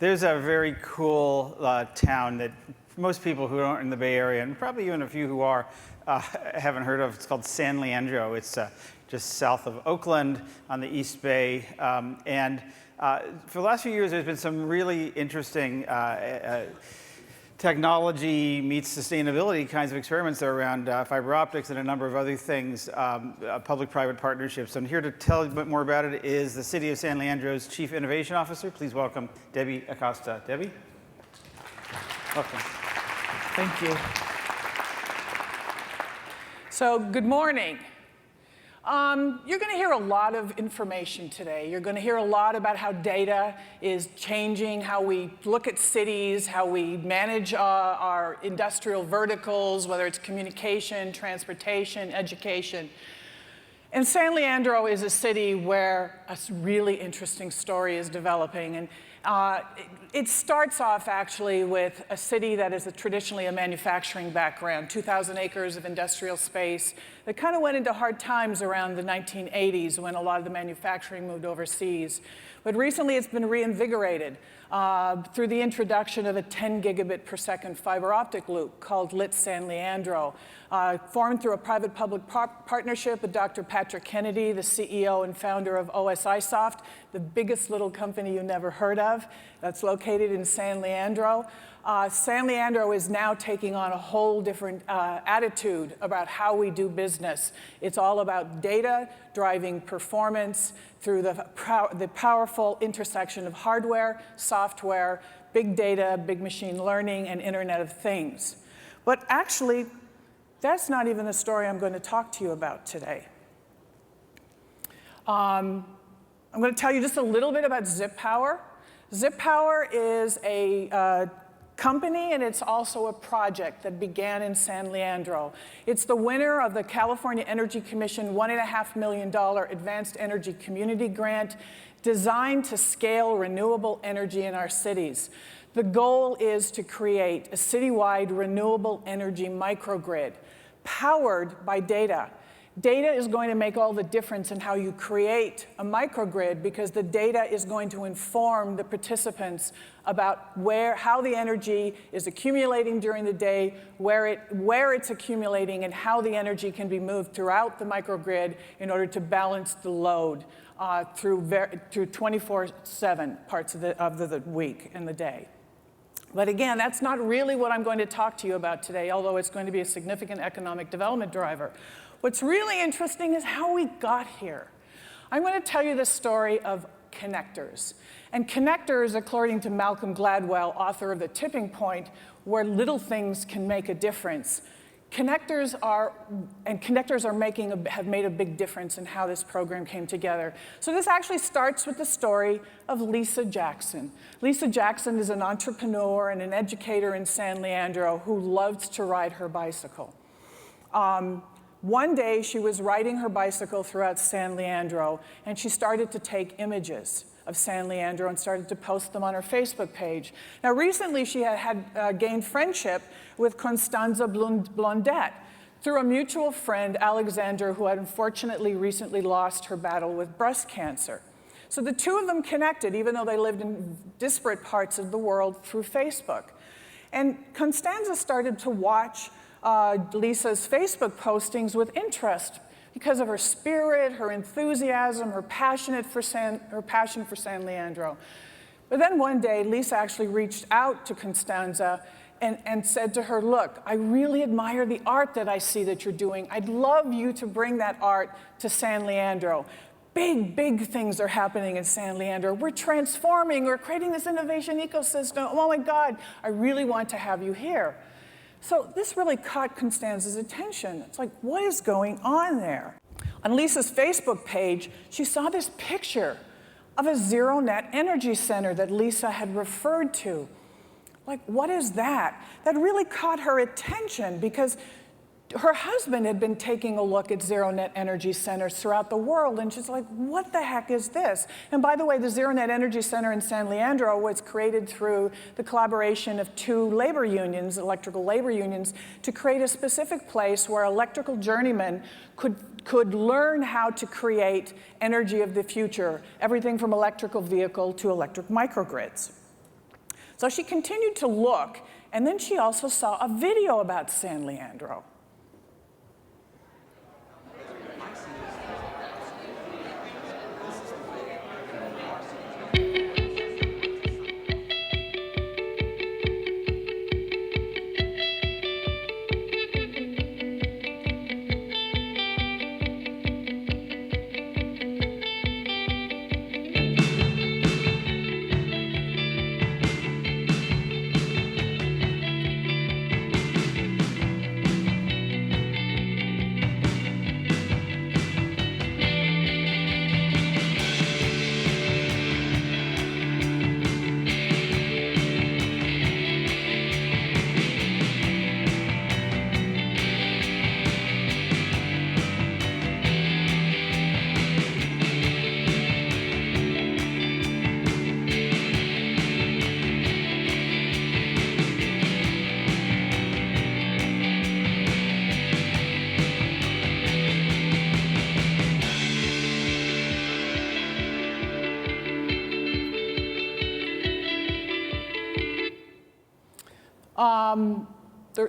There's a very cool town that most people who aren't in the Bay Area, and probably even a few who are, haven't heard of. It's called San Leandro. It's just south of Oakland on the East Bay. For the last few years, there's been some really interesting technology meets sustainability kinds of experiments around fiber optics and a number of other things, public-private partnerships. And here to tell a bit more about it is the City of San Leandro's Chief Innovation Officer. Please welcome Debbie Acosta. Debbie? Welcome. Thank you. So, good morning. You're going to hear a lot of information today. You're going to hear a lot about how data is changing, how we look at cities, how we manage our industrial verticals, whether it's communication, transportation, education. And San Leandro is a city where a really interesting story is developing. And it starts off actually with a city that is traditionally a manufacturing background, 2,000 acres of industrial space that kind of went into hard times around the 1980s when a lot of the manufacturing moved overseas. But recently it's been reinvigorated through the introduction of a 10 gigabit per second fiber optic loop called Lit San Leandro, formed through a private-public partnership with Dr. Patrick Kennedy, the CEO and founder of OSIsoft, the biggest little company you never heard of, that's located in San Leandro. San Leandro is now taking on a whole different attitude about how we do business. It's all about data driving performance through the powerful intersection of hardware, software, big data, big machine learning, and Internet of Things. But actually, that's not even the story I'm going to talk to you about today. I'm going to tell you just a little bit about Zip Power. Zip Power is a company, and it's also a project that began in San Leandro. It's the winner of the California Energy Commission $1.5 million Advanced Energy Community Grant designed to scale renewable energy in our cities. The goal is to create a citywide renewable energy microgrid powered by data. Data is going to make all the difference in how you create a microgrid because the data is going to inform the participants about how the energy is accumulating during the day, where it's accumulating, and how the energy can be moved throughout the microgrid in order to balance the load through 24/7 parts of the week and the day. But again, that's not really what I'm going to talk to you about today, although it's going to be a significant economic development driver. What's really interesting is how we got here. I'm going to tell you the story of connectors. And connectors, according to Malcolm Gladwell, author of The Tipping Point, where little things can make a difference. Connectors have made a big difference in how this program came together. So this actually starts with the story of Lisa Jackson. Lisa Jackson is an entrepreneur and an educator in San Leandro who loves to ride her bicycle. One day, she was riding her bicycle throughout San Leandro, and she started to take images of San Leandro and started to post them on her Facebook page. Now, recently, she had gained friendship with Constanza Blondet through a mutual friend, Alexander, who had unfortunately recently lost her battle with breast cancer. So the two of them connected, even though they lived in disparate parts of the world, through Facebook. And Constanza started to watch Lisa's Facebook postings with interest because of her spirit, her enthusiasm, her passion for San Leandro. But then one day, Lisa actually reached out to Constanza and said to her, look, I really admire the art that I see that you're doing. I'd love you to bring that art to San Leandro. Big, big things are happening in San Leandro. We're transforming, we're creating this innovation ecosystem. Oh my God, I really want to have you here. So this really caught Constanza's attention. It's like, what is going on there? On Lisa's Facebook page, she saw this picture of a zero-net energy center that Lisa had referred to. Like, what is that? That really caught her attention because her husband had been taking a look at zero-net energy centers throughout the world, and she's like, what the heck is this? And by the way, the zero-net energy center in San Leandro was created through the collaboration of two labor unions, electrical labor unions, to create a specific place where electrical journeymen could learn how to create energy of the future, everything from electrical vehicle to electric microgrids. So she continued to look, and then she also saw a video about San Leandro.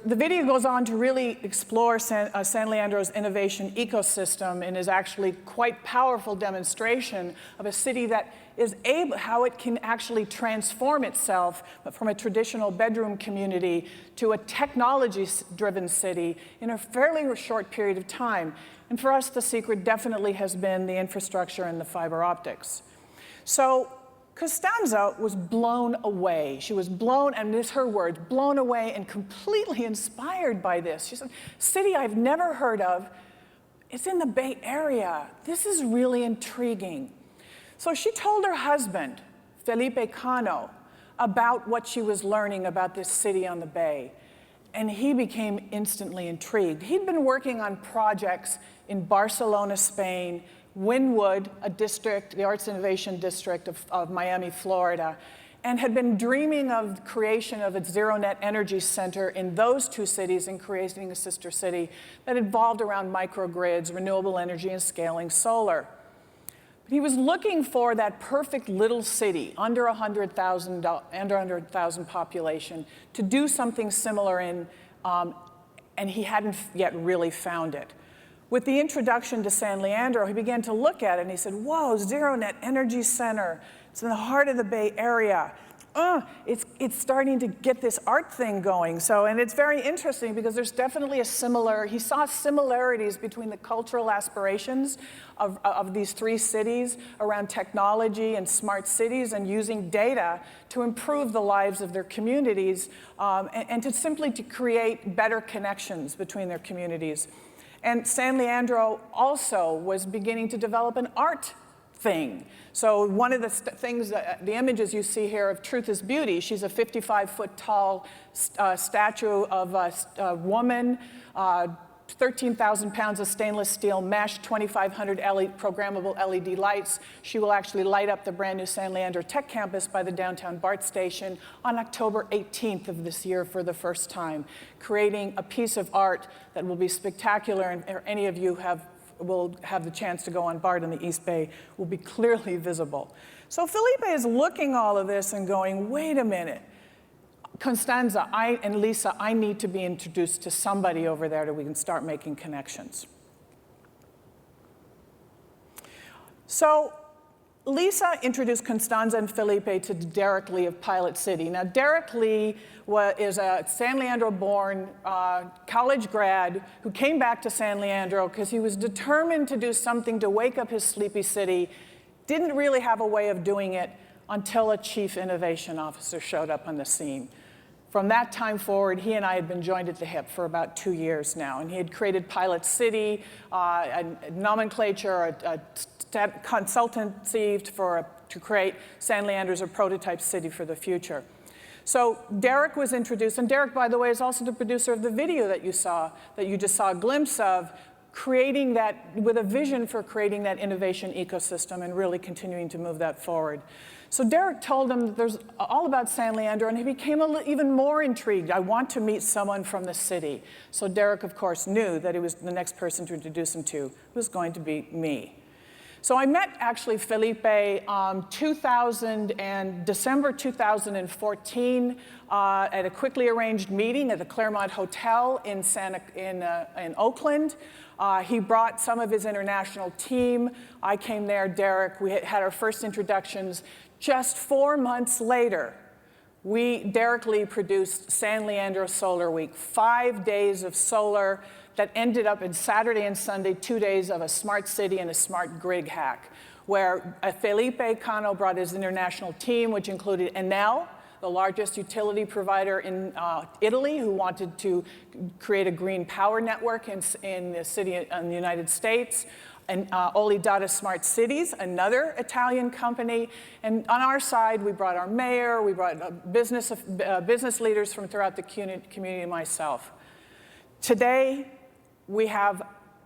The video goes on to really explore San Leandro's innovation ecosystem and is actually quite powerful demonstration of a city that is able, how it can actually transform itself from a traditional bedroom community to a technology-driven city in a fairly short period of time. And for us, the secret definitely has been the infrastructure and the fiber optics. So Costanza was blown away. She was blown, and this is her words, blown away and completely inspired by this. She said, city I've never heard of, it's in the Bay Area. This is really intriguing. So she told her husband, Felipe Cano, about what she was learning about this city on the Bay. And he became instantly intrigued. He'd been working on projects in Barcelona, Spain, Wynwood, a district, the Arts Innovation District of Miami, Florida, and had been dreaming of the creation of a zero-net energy center in those two cities and creating a sister city that evolved around microgrids, renewable energy, and scaling solar. But he was looking for that perfect little city, under 100,000 population, to do something similar in, and he hadn't yet really found it. With the introduction to San Leandro, he began to look at it and he said, whoa, Zero-Net Energy Center. It's in the heart of the Bay Area. It's starting to get this art thing going. So, and it's very interesting because there's definitely he saw similarities between the cultural aspirations of these three cities around technology and smart cities and using data to improve the lives of their communities and to simply to create better connections between their communities. And San Leandro also was beginning to develop an art thing. So one of the things, the images you see here of Truth is Beauty, she's a 55-foot tall statue of a woman, 13,000 pounds of stainless steel mesh, 2,500 programmable LED lights. She will actually light up the brand new San Leandro Tech Campus by the downtown BART station on October 18th of this year for the first time, creating a piece of art that will be spectacular, and any of you will have the chance to go on BART in the East Bay will be clearly visible. So Felipe is looking all of this and going, wait a minute. Constanza and Lisa, I need to be introduced to somebody over there that we can start making connections. So Lisa introduced Constanza and Felipe to Derek Lee of Pilot City. Now, Derek Lee is a San Leandro-born college grad who came back to San Leandro because he was determined to do something to wake up his sleepy city, didn't really have a way of doing it until a chief innovation officer showed up on the scene. From that time forward, he and I had been joined at the hip for about 2 years now, and he had created Pilot City, a nomenclature, a consultancy to create San Leandro as a prototype city for the future. So Derek was introduced, and Derek, by the way, is also the producer of the video that you just saw a glimpse of, creating that, with a vision for creating that innovation ecosystem and really continuing to move that forward. So Derek told him there's all about San Leandro, and he became even more intrigued. I want to meet someone from the city. So Derek, of course, knew that he was the next person to introduce him to was going to be me. So I met actually Felipe December 2014 at a quickly arranged meeting at the Claremont Hotel in Oakland. He brought some of his international team. I came there, Derek. We had our first introductions. Just 4 months later, Derek Lee produced San Leandro Solar Week, 5 days of solar that ended up in Saturday and Sunday, 2 days of a smart city and a smart grid hack, where Felipe Cano brought his international team, which included Enel, the largest utility provider in Italy, who wanted to create a green power network in the city in the United States, and Data Smart Cities, another Italian company. And on our side, we brought our mayor, we brought business leaders from throughout the community, and myself. Today, we have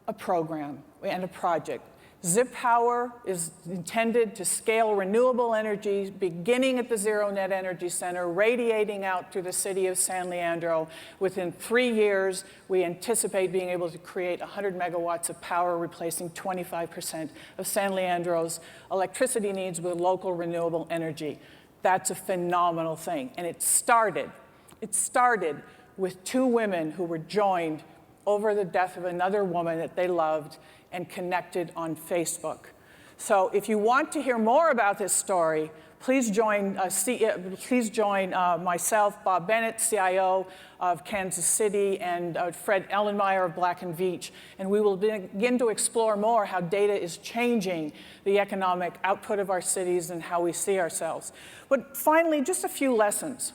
a program and a project. Zip Power is intended to scale renewable energy, beginning at the Zero Net Energy Center, radiating out through the city of San Leandro. Within 3 years, we anticipate being able to create 100 megawatts of power, replacing 25% of San Leandro's electricity needs with local renewable energy. That's a phenomenal thing. And it started with 2 women who were joined over the death of another woman that they loved and connected on Facebook. So if you want to hear more about this story, please join myself, Bob Bennett, CIO of Kansas City, and Fred Ellenmeyer of Black & Veatch, and we will begin to explore more how data is changing the economic output of our cities and how we see ourselves. But finally, just a few lessons.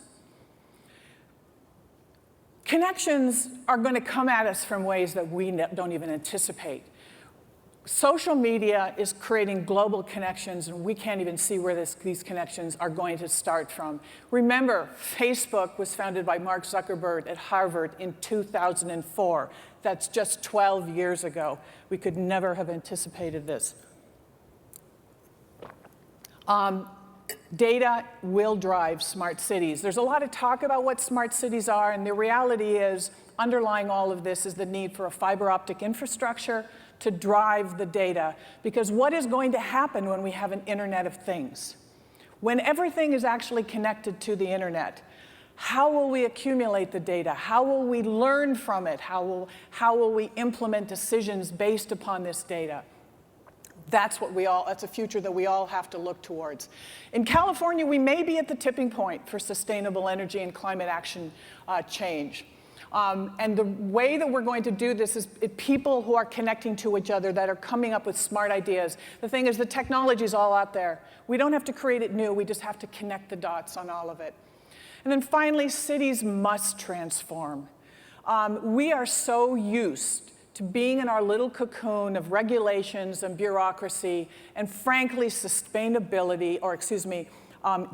Connections are going to come at us from ways that we don't even anticipate. Social media is creating global connections, and we can't even see where these connections are going to start from. Remember, Facebook was founded by Mark Zuckerberg at Harvard in 2004. That's just 12 years ago. We could never have anticipated this. Data will drive smart cities. There's a lot of talk about what smart cities are, and the reality is, underlying all of this is the need for a fiber optic infrastructure to drive the data. Because what is going to happen when we have an Internet of Things? When everything is actually connected to the Internet, how will we accumulate the data? How will we learn from it? How will we implement decisions based upon this data? That's a future that we all have to look towards. In California, we may be at the tipping point for sustainable energy and climate action change. And the way that we're going to do this is people who are connecting to each other, that are coming up with smart ideas. The thing is, the technology is all out there. We don't have to create it new. We just have to connect the dots on all of it. And then finally, cities must transform. We are so used to being in our little cocoon of regulations and bureaucracy, and frankly,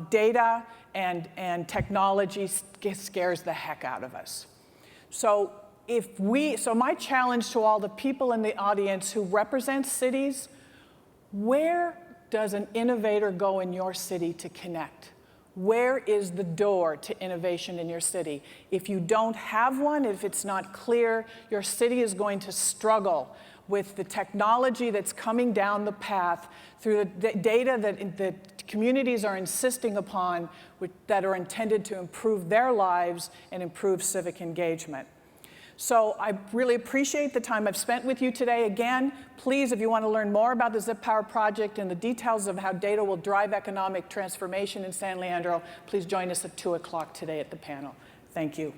data and technology scares the heck out of us. So my challenge to all the people in the audience who represent cities, where does an innovator go in your city to connect? Where is the door to innovation in your city? If you don't have one, if it's not clear, your city is going to struggle with the technology that's coming down the path through the data that the communities are insisting upon, that are intended to improve their lives and improve civic engagement. So I really appreciate the time I've spent with you today. Again, please, if you want to learn more about the Zip Power project and the details of how data will drive economic transformation in San Leandro, please join us at 2 o'clock today at the panel. Thank you.